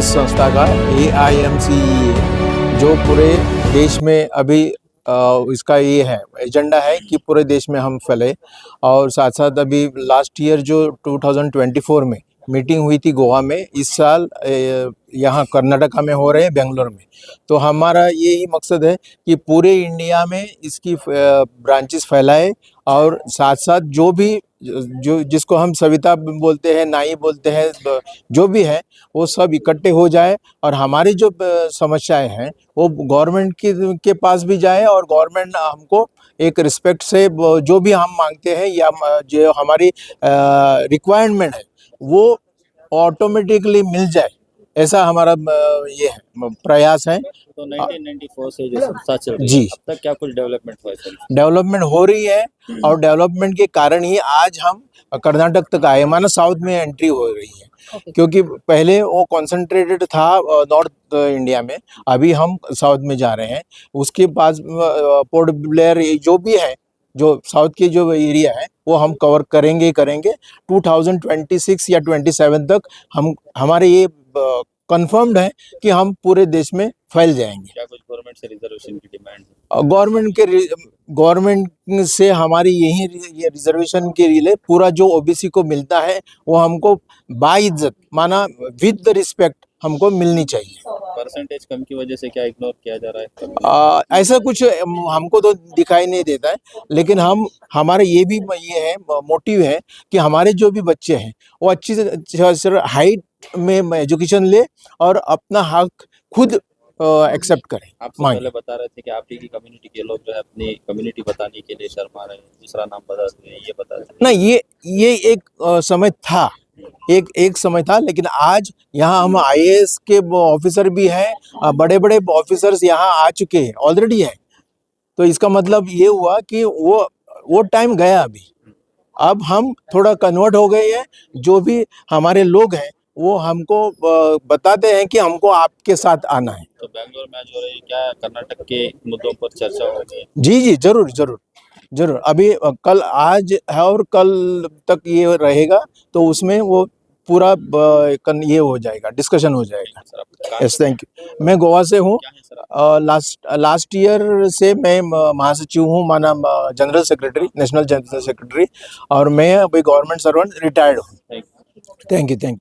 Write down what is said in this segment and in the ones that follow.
इस संस्था का AIMCEA, जो पूरे देश में अभी इसका ये है एजेंडा है कि पूरे देश में हम फैले। और साथ साथ अभी लास्ट ईयर जो 2024 में मीटिंग हुई थी गोवा में, इस साल यहाँ कर्नाटका में हो रहे हैं, बेंगलोर में। तो हमारा यही मकसद है कि पूरे इंडिया में इसकी ब्रांचेस फैलाए, और साथ साथ जो जिसको हम सविता बोलते हैं, नाई बोलते हैं, जो भी है वो सब इकट्ठे हो जाए, और हमारी जो समस्याएं हैं वो गवर्नमेंट के पास भी जाए, और गवर्नमेंट हमको एक रिस्पेक्ट से जो भी हम मांगते हैं या जो हमारी रिक्वायरमेंट है वो ऑटोमेटिकली मिल जाए, ऐसा हमारा ये है प्रयास है। तो 1994 से जो संस्था चल रही जी, है, अब तक क्या कुछ डेवलपमेंट हुआ है? डेवलपमेंट हो रही है, और डेवलपमेंट के कारण ही आज हम कर्नाटक तक आए, माना साउथ में एंट्री हो रही है। क्योंकि पहले वो कॉन्सेंट्रेटेड था नॉर्थ इंडिया में, अभी हम साउथ में जा रहे हैं। उसके पास पोर्ट ब्लेयर जो भी है, जो साउथ की जो एरिया है वो हम कवर करेंगे 2026 या 27 तक। हमारे ये कंफर्म्ड है कि हम पूरे देश में फैल जाएंगे। क्या कुछ गवर्नमेंट से रिजर्वेशन की डिमांड है? गवर्नमेंट से हमारी यही ये रिजर्वेशन के लिए पूरा जो OBC को मिलता है वो हमको बाइज्जत, माना विद द रिस्पेक्ट हमको मिलनी चाहिए। परसेंटेज कम की वजह से क्या इग्नोर किया जा रहा है? ऐसा कुछ हमको तो दिखाई नहीं देता है, लेकिन हमारा ये भी ये है, मोटिव है कि हमारे जो भी बच्चे हैं वो अच्छी से हाइट में एजुकेशन ले और अपना हक खुद एक्सेप्ट करें। आप पहले बता रहे थे कि आप ही की कम्युनिटी के लोग जो है अपनी कम्युनिटी बताने के लिए शर्मा रहे हैं, दूसरा नाम बता रहे हैं, ये बता रहे हैं। ना, ये एक समय था, एक समय था, लेकिन आज यहाँ हम IAS के ऑफिसर भी हैं, बड़े बड़े ऑफिसर्स यहाँ आ चुके हैं, ऑलरेडी है। तो इसका मतलब ये हुआ कि वो टाइम गया अभी। अब हम थोड़ा कन्वर्ट हो गए हैं। जो भी हमारे लोग हैं वो हमको बताते हैं कि हमको आपके साथ आना है। तो बेंगलोर में जो रही, क्या कर्नाटक के मुद्दों पर चर्चा होगी? जी, जरूर। अभी कल, आज है और कल तक ये रहेगा, तो उसमें वो पूरा ये हो जाएगा, डिस्कशन हो जाएगा। Yes, thank you. मैं गोवा से हूँ। लास्ट ईयर से मैं महासचिव हूँ, माना general secretary, national general secretary, और मैं अभी गवर्नमेंट सर्वेंट रिटायर्ड हूँ। Thank you.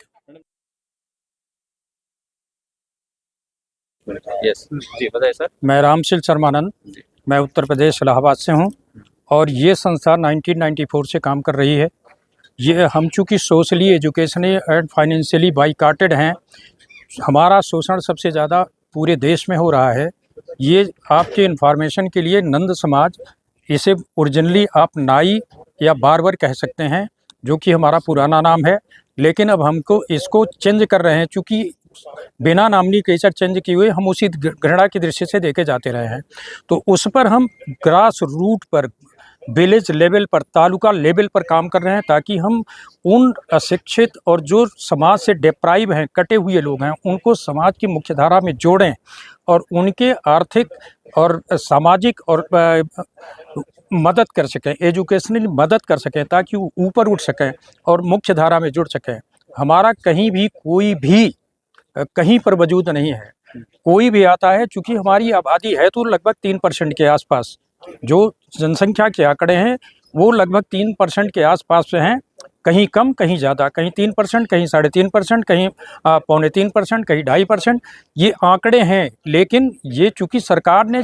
यस जी, बताइए सर। मैं रामशील शर्मानंद, मैं उत्तर प्रदेश इलाहाबाद से हूँ, और ये संस्था 1994 से काम कर रही है। ये हम चूँकि सोशली, एजुकेशनली एंड फाइनेंशियली बाइकाटेड हैं, हमारा शोषण सबसे ज़्यादा पूरे देश में हो रहा है। ये आपके इन्फॉर्मेशन के लिए नंद समाज, इसे ओरिजिनली आप नाई या बार्बर कह सकते हैं, जो कि हमारा पुराना नाम है, लेकिन अब हमको इसको चेंज कर रहे हैं। चूँकि बिना नामनी केचर चेंज किए हुए हम उसी घृणा की दृष्टि से देखे जाते रहे हैं, तो उस पर हम ग्रास रूट पर, विलेज लेवल पर, तालुका लेवल पर काम कर रहे हैं, ताकि हम उन अशिक्षित और जो समाज से डिप्राइव हैं, कटे हुए लोग हैं, उनको समाज की मुख्य धारा में जोड़ें और उनके आर्थिक और सामाजिक और मदद कर सकें, एजुकेशनली मदद कर सकें, ताकि वो ऊपर उठ सकें और मुख्य धारा में जुड़ सकें। हमारा कहीं भी कोई भी कहीं पर वजूद नहीं है। कोई भी आता है, चूँकि हमारी आबादी है तो लगभग 3% के आसपास, जो जनसंख्या के आंकड़े हैं वो लगभग 3% के आसपास से हैं, कहीं कम कहीं ज़्यादा, कहीं 3%, कहीं 3.5%, कहीं 2.25%, कहीं 2.5%, ये आंकड़े हैं। लेकिन ये चूँकि सरकार ने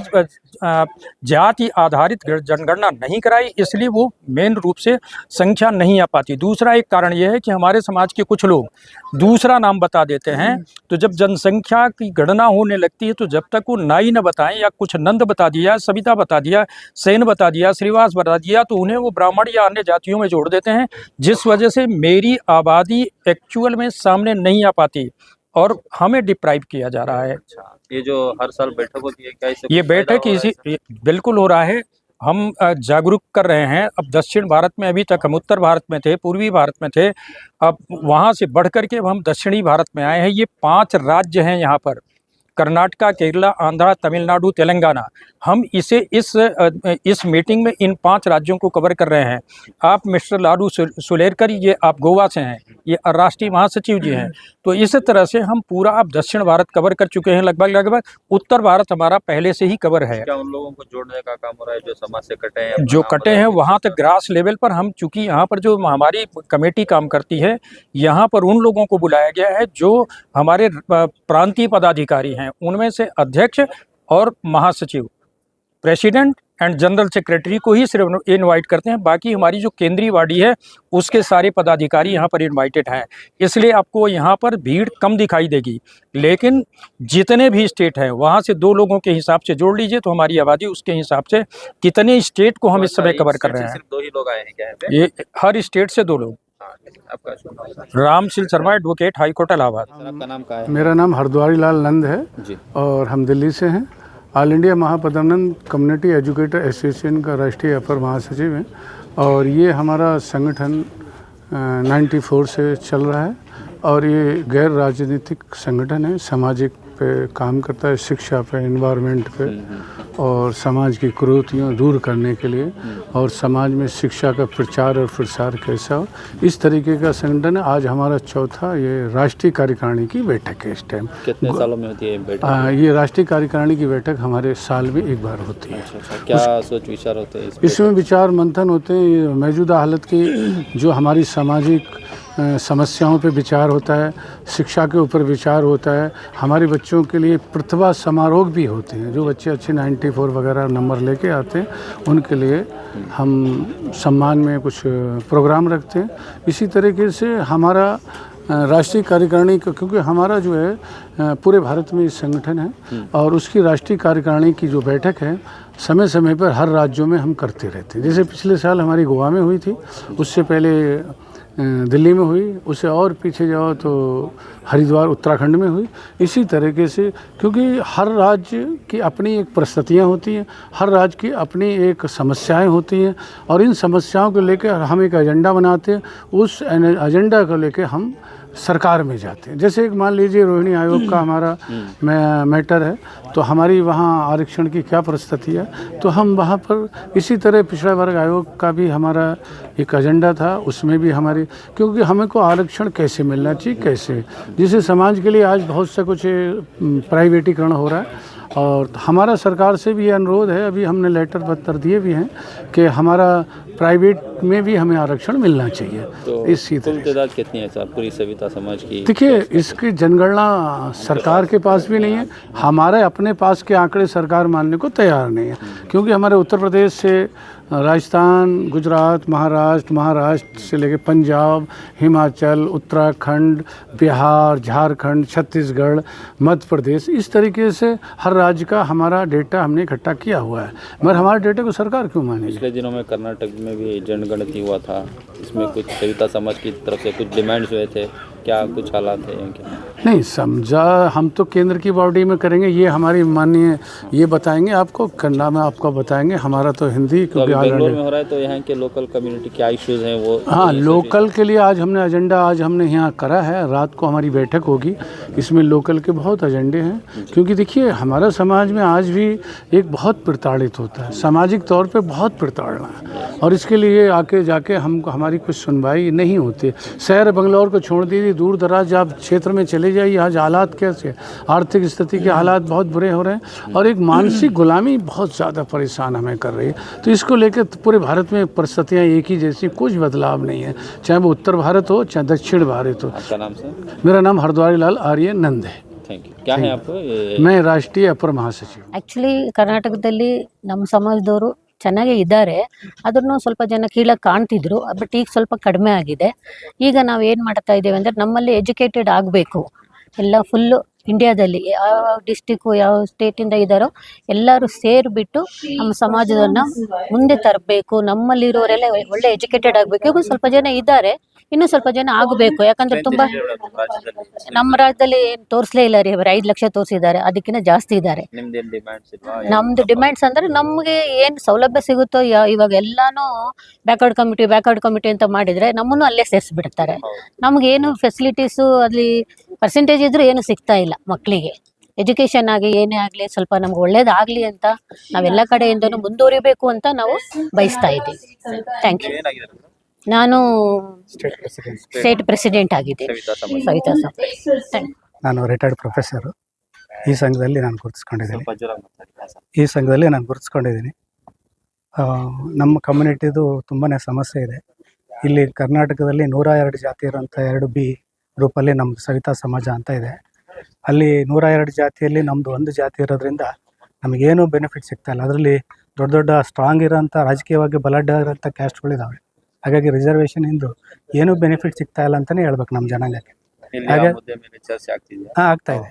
जाति आधारित जनगणना नहीं कराई, इसलिए वो मेन रूप से संख्या नहीं आ पाती। दूसरा एक कारण ये है कि हमारे समाज के कुछ लोग दूसरा नाम बता देते हैं, तो जब जनसंख्या की गणना होने लगती है तो जब तक वो नाई न बताएं, या कुछ नंद बता दिया, सविता बता दिया, सेन बता दिया, श्रीवास बता दिया, तो उन्हें वो ब्राह्मण या अन्य जातियों में जोड़ देते हैं, जिस वजह से मेरी आबादी एक्चुअल में सामने नहीं आ पाती और हमें डिप्राइव किया जा रहा है। ये जो हर साल बैठक होती है, क्या ये बैठक इसी बिल्कुल हो रहा है। हम जागरूक कर रहे हैं। अब दक्षिण भारत में, अभी तक हम उत्तर भारत में थे, पूर्वी भारत में थे, अब वहाँ से बढ़ कर के अब हम दक्षिणी भारत में आए हैं। ये 5 राज्य हैं यहाँ पर, कर्नाटका, केरला, आंध्रा, तमिलनाडु, तेलंगाना, हम इसे इस मीटिंग में इन 5 राज्यों को कवर कर रहे हैं। आप मिस्टर लालू सुलेरकर, ये आप गोवा से हैं, ये राष्ट्रीय महासचिव जी हैं। तो इस तरह से हम पूरा अब दक्षिण भारत कवर कर चुके हैं, लगभग उत्तर भारत हमारा पहले से ही कवर है। क्या उन लोगों को जोड़ने का काम हो रहा है जो समाज से कटे हैं? जो कटे हैं वहाँ तक ग्रास लेवल पर हम, चूंकि यहाँ पर जो हमारी कमेटी काम करती है, यहाँ पर उन लोगों को बुलाया गया है जो हमारे प्रांतीय पदाधिकारी हैं, उनमें से अध्यक्ष और महासचिव, प्रेसिडेंट एंड जनरल सेक्रेटरी को ही सिर्फ इनवाइट करते हैं। बाकी हमारी जो केंद्रीय बॉडी है उसके सारे पदाधिकारी यहाँ पर इनवाइटेड हैं। इसलिए आपको यहाँ पर भीड़ कम दिखाई देगी, लेकिन जितने भी स्टेट हैं वहाँ से 2 लोगों के हिसाब से जोड़ लीजिए तो हमारी आबादी उसके हिसाब से कितने स्टेट को हम इस समय कवर कर रहे हैं। सिर्फ 2 ही लोग आए हैं क्या यहाँ पे? ये हर स्टेट से 2 लोग। आपका शुभ नाम? Ramsheel Sharma, advocate, high court Allahabad. Sir, आपका नाम क्या है? मेरा नाम हरद्वारी लाल नंद है जी। और हम दिल्ली से हैं। All India Mahapadanand community educator association का राष्ट्रीय अपर महासचिव हैं और ये हमारा संगठन 94 से चल रहा है और ये गैर राजनीतिक संगठन है, सामाजिक पे काम करता है, शिक्षा पे, एनवायरनमेंट पे और समाज की कुरीतियाँ दूर करने के लिए और समाज में शिक्षा का प्रचार और प्रसार कैसा हो, इस तरीके का संगठन है। आज हमारा चौथा ये राष्ट्रीय कार्यकारिणी की बैठक है। इस टाइम कितने सालों में होती है बैठक? ये राष्ट्रीय कार्यकारिणी की बैठक हमारे साल में एक बार होती है। अच्छा, क्या सोच विचार होते हैं इसमें विचार मंथन होते हैं। ये मौजूदा हालत की जो हमारी सामाजिक समस्याओं पे विचार होता है, शिक्षा के ऊपर विचार होता है, हमारे बच्चों के लिए प्रतिभा समारोह भी होते हैं। जो बच्चे अच्छे 94 वगैरह नंबर लेके आते हैं उनके लिए हम सम्मान में कुछ प्रोग्राम रखते हैं। इसी तरीके से हमारा राष्ट्रीय कार्यकारिणी का, क्योंकि हमारा जो है पूरे भारत में संगठन है और उसकी राष्ट्रीय कार्यकारिणी की जो बैठक है समय समय पर हर राज्यों में हम करते रहते हैं। जैसे पिछले साल हमारी गोवा में हुई थी, उससे पहले दिल्ली में हुई, उससे और पीछे जाओ तो हरिद्वार उत्तराखंड में हुई। इसी तरीके से, क्योंकि हर राज्य की अपनी एक परिस्थितियाँ होती हैं, हर राज्य की अपनी एक समस्याएं होती हैं और इन समस्याओं को लेकर हम एक एजेंडा बनाते हैं। उस एजेंडा को लेकर हम सरकार में जाते हैं। जैसे एक मान लीजिए रोहिणी आयोग का हमारा मैटर है, तो हमारी वहाँ आरक्षण की क्या परिस्थिति है, तो हम वहाँ पर इसी तरह पिछड़ा वर्ग आयोग का भी हमारा एक एजेंडा था, उसमें भी हमारी, क्योंकि हमें को आरक्षण कैसे मिलना चाहिए, कैसे, जिसे समाज के लिए आज बहुत सा कुछ प्राइवेटीकरण हो रहा है और हमारा सरकार से भी ये अनुरोध है, अभी हमने लेटर पत्र दिए भी हैं कि हमारा प्राइवेट में भी हमें आरक्षण मिलना चाहिए। तो इसी कुल तादाद कितनी है सर पूरी सविता समाज की? देखिए, इसकी जनगणना सरकार के पास भी नहीं है, हमारे अपने पास के आंकड़े सरकार मानने को तैयार नहीं है, क्योंकि हमारे उत्तर प्रदेश से राजस्थान, गुजरात, महाराष्ट्र से लेकर पंजाब, हिमाचल, उत्तराखंड, बिहार, झारखंड, छत्तीसगढ़, मध्य प्रदेश, इस तरीके से हर राज्य का हमारा डेटा हमने इकट्ठा किया हुआ है। मगर हमारे डेटा को सरकार क्यों मानेगी? पिछले दिनों में कर्नाटक में भी जनगणति हुआ था, इसमें कुछ सविता समाज की तरफ से कुछ डिमांड्स हुए थे, क्या कुछ हालात है क्या? नहीं समझा, हम तो केंद्र की बॉडी में करेंगे, ये हमारी माननीय ये बताएंगे आपको, कन्नड़ा में आपको बताएंगे, हमारा तो हिंदी, तो अभी बेंगलोर में हो रहा है, तो यहाँ के लोकल कम्युनिटी क्या इश्यूज हैं वो? हाँ, लोकल के लिए आज हमने एजेंडा यहाँ करा है, रात को हमारी बैठक होगी, इसमें लोकल के बहुत एजेंडे हैं। क्योंकि देखिए, हमारा समाज में आज भी एक बहुत प्रताड़ित होता है, सामाजिक तौर पे बहुत प्रताड़ना है और इसके लिए आके जाके हमको हमारी कुछ सुनवाई नहीं होती। शहर बंगलौर को छोड़ दीजिए, दूर दराज आप क्षेत्र में चले जाइए, आज हालात कैसे, आर्थिक स्थिति के हालात बहुत बुरे हो रहे हैं और एक मानसिक गुलामी बहुत ज़्यादा परेशान हमें कर रही है। तो इसको लेकर पूरे भारत में परिस्थितियाँ एक ही जैसी, कुछ बदलाव नहीं है, चाहे वो उत्तर भारत हो चाहे दक्षिण भारत हो। आपका नाम सर? मेरा नाम हरद्वारी लाल आर्य नंद है। Thank you. क्या है आपको? मैं राष्ट्रीय अपर महासचिव। ಆ್ಯಕ್ಚುಲಿ ಕರ್ನಾಟಕದಲ್ಲಿ ನಮ್ಮ ಸಮಾಜದವರು ಚೆನ್ನಾಗೇ ಇದ್ದಾರೆ, ಆದ್ರೂ ಸ್ವಲ್ಪ ಜನ ಕೀಳಾಗಿ ಕಾಣ್ತಿದ್ರು, ಬಟ್ ಈಗ ಸ್ವಲ್ಪ ಕಡಿಮೆ ಆಗಿದೆ. ಈಗ ನಾವು ಏನು ಮಾಡ್ತಾ ಇದ್ದೇವೆ ಅಂದರೆ, ನಮ್ಮಲ್ಲಿ ಎಜುಕೇಟೆಡ್ ಆಗಬೇಕು ಎಲ್ಲ ಫುಲ್ಲು ಇಂಡಿಯಾದಲ್ಲಿ ಯಾವ ಡಿಸ್ಟಿಕ್ಕು ಯಾವ ಸ್ಟೇಟಿಂದ ಇದ್ದಾರೋ ಎಲ್ಲರೂ ಸೇರಿಬಿಟ್ಟು ನಮ್ಮ ಸಮಾಜವನ್ನು ಮುಂದೆ ತರಬೇಕು. ನಮ್ಮಲ್ಲಿರೋರೆಲ್ಲ ಒಳ್ಳೆ ಎಜುಕೇಟೆಡ್ ಆಗಬೇಕು. ಈಗ ಸ್ವಲ್ಪ ಜನ ಇದ್ದಾರೆ, ಇನ್ನೂ ಸ್ವಲ್ಪ ಜನ ಆಗಬೇಕು. ಯಾಕಂದರೆ ತುಂಬ ನಮ್ಮ ರಾಜ್ಯದಲ್ಲಿ ಏನು ತೋರಿಸಲೇ ಇಲ್ಲ ರೀ, ಬರೀ 5 ಲಕ್ಷ ತೋರಿಸಿದ್ದಾರೆ, ಅದಕ್ಕಿಂತ ಜಾಸ್ತಿ ಇದ್ದಾರೆ. ನಮ್ಮದು ಡಿಮ್ಯಾಂಡ್ಸ್ ಅಂದರೆ ನಮಗೆ ಏನು ಸೌಲಭ್ಯ ಸಿಗುತ್ತೋ, ಇವಾಗ ಎಲ್ಲಾನು ಬ್ಯಾಕ್ವರ್ಡ್ ಕಮಿಟಿ ಅಂತ ಮಾಡಿದರೆ ನಮ್ಮನ್ನು ಅಲ್ಲೇ ಸೇರಿಸ್ಬಿಡ್ತಾರೆ. ನಮಗೇನು ಫೆಸಿಲಿಟೀಸು ಅಲ್ಲಿ ಪರ್ಸೆಂಟೇಜ್ ಇದ್ರೂ ಏನು ಸಿಗ್ತಾ ಇಲ್ಲ ಮಕ್ಕಳಿಗೆ. ಎಜುಕೇಷನ್ ಆಗಿ ಏನೇ ಆಗಲಿ ಸ್ವಲ್ಪ ನಮ್ಗೆ ಒಳ್ಳೇದಾಗಲಿ ಅಂತ ನಾವೆಲ್ಲ ಕಡೆಯಿಂದನೂ ಮುಂದುವರಿಬೇಕು ಅಂತ ನಾವು ಬಯಸ್ತಾ ಇದ್ದೀವಿ. Thank you. ಏನಾಗಿದ್ದಾರೆ ನಾನು ಸ್ಟೇಟ್ ಸ್ಟೇಟ್ ಪ್ರೆಸಿಡೆಂಟ್ ಆಗಿದ್ದೀನಿ ಸವಿತಾ ಸಮಾಜ. ಸವಿತಾ ಥ್ಯಾಂಕ್ ನಾನು ರಿಟೈರ್ಡ್ ಪ್ರೊಫೆಸರು. ಈ ಸಂಘದಲ್ಲಿ ನಾನು ಗುರುತಿಸ್ಕೊಂಡಿದ್ದೀನಿ. ಸ್ವಲ್ಪ ಜೋರಾಗಿ ಮಾತಾಡಿ. ಹಾಂ ಸರ್. ಈ ಸಂಘದಲ್ಲಿ ನಾನು ಗುರುತಿಸ್ಕೊಂಡಿದ್ದೀನಿ. ನಮ್ಮ ಕಮ್ಯುನಿಟಿದು ತುಂಬಾ ಸಮಸ್ಯೆ ಇದೆ. ಇಲ್ಲಿ ಕರ್ನಾಟಕದಲ್ಲಿ 102 ಜಾತಿ ಇರೋಂಥ 2B ಗ್ರೂಪಲ್ಲಿ ನಮ್ಮದು ಸವಿತಾ ಸಮಾಜ ಅಂತ ಇದೆ. ಅಲ್ಲಿ 102 ಜಾತಿಯಲ್ಲಿ ನಮ್ಮದು ಒಂದು ಜಾತಿ ಇರೋದ್ರಿಂದ ನಮಗೇನು ಬೆನಿಫಿಟ್ ಸಿಗ್ತಾ ಇಲ್ಲ. ಅದರಲ್ಲಿ ದೊಡ್ಡ ದೊಡ್ಡ ಸ್ಟ್ರಾಂಗ್ ಇರೋಂಥ ರಾಜಕೀಯವಾಗಿ ಬಲಾಢ್ಯ ಇರೋಂಥ ಕ್ಯಾಸ್ಟ್ಗಳಿದ್ದಾವೆ. ಹಾಗಾಗಿ ರಿಸರ್ವೇಷನಿಂದು ಏನೂ ಬೆನಿಫಿಟ್ ಸಿಗ್ತಾ ಇಲ್ಲ ಅಂತಲೇ ಹೇಳ್ಬೇಕು ನಮ್ಮ ಜನಾಂಗಕ್ಕೆ. ಇಲ್ಲಿ ಆ ಹಾಗೆ ಮುದ್ದೆ ಮೇಲೆ ಚರ್ಚೆ ಆಗ್ತಿದೆ.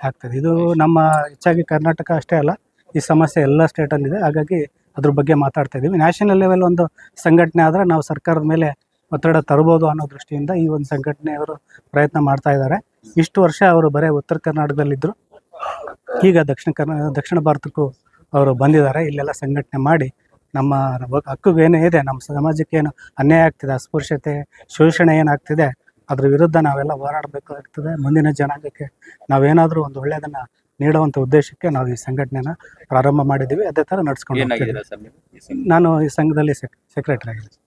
ಆಗ್ತಾಯಿದೆ. ಇದು ನಮ್ಮ ಹೆಚ್ಚಾಗಿ ಕರ್ನಾಟಕ ಅಷ್ಟೇ ಅಲ್ಲ, ಈ ಸಮಸ್ಯೆ ಎಲ್ಲ ಸ್ಟೇಟಲ್ಲಿದೆ. ಹಾಗಾಗಿ ಅದ್ರ ಬಗ್ಗೆ ಮಾತಾಡ್ತಾ ಇದ್ದೀವಿ. ನ್ಯಾಷನಲ್ ಲೆವೆಲ್ ಒಂದು ಸಂಘಟನೆ ಆದರೆ ನಾವು ಸರ್ಕಾರದ ಮೇಲೆ ಒತ್ತಡ ತರ್ಬೋದು ಅನ್ನೋ ದೃಷ್ಟಿಯಿಂದ ಈ ಒಂದು ಸಂಘಟನೆಯವರು ಪ್ರಯತ್ನ ಮಾಡ್ತಾ ಇದ್ದಾರೆ. ಇಷ್ಟು ವರ್ಷ ಅವರು ಬರೀ ಉತ್ತರ ಕರ್ನಾಟಕದಲ್ಲಿದ್ದರು. ಈಗ ದಕ್ಷಿಣ ಭಾರತಕ್ಕೂ ಅವರು ಬಂದಿದ್ದಾರೆ. ಇಲ್ಲೆಲ್ಲ ಸಂಘಟನೆ ಮಾಡಿ ನಮ್ಮ ಹಕ್ಕಿಗೆ ಏನೇ ಇದೆ, ನಮ್ಮ ಸಮಾಜಕ್ಕೆ ಏನು ಅನ್ಯಾಯ ಆಗ್ತಿದೆ, ಅಸ್ಪೃಶ್ಯತೆ, ಶೋಷಣೆ ಏನಾಗ್ತಿದೆ, ಅದ್ರ ವಿರುದ್ಧ ನಾವೆಲ್ಲ ಹೋರಾಡಬೇಕಾಗ್ತದೆ. ಮುಂದಿನ ಜನಾಂಗಕ್ಕೆ ನಾವೇನಾದರೂ ಒಂದು ಒಳ್ಳೆಯದನ್ನು ನೀಡುವಂಥ ಉದ್ದೇಶಕ್ಕೆ ನಾವು ಈ ಸಂಘಟನೆನ ಪ್ರಾರಂಭ ಮಾಡಿದ್ದೀವಿ. ಅದೇ ಥರ ನಡ್ಸ್ಕೊಂಡು ಏನಾಗಿದ್ದೀರಾ ಸರ್ ನೀವು ಈ ಸಂಘ? ನಾನು ಈ ಸಂಘದಲ್ಲಿ ಸೆಕ್ರೆಟರಿ ಆಗಿದ್ದೀನಿ.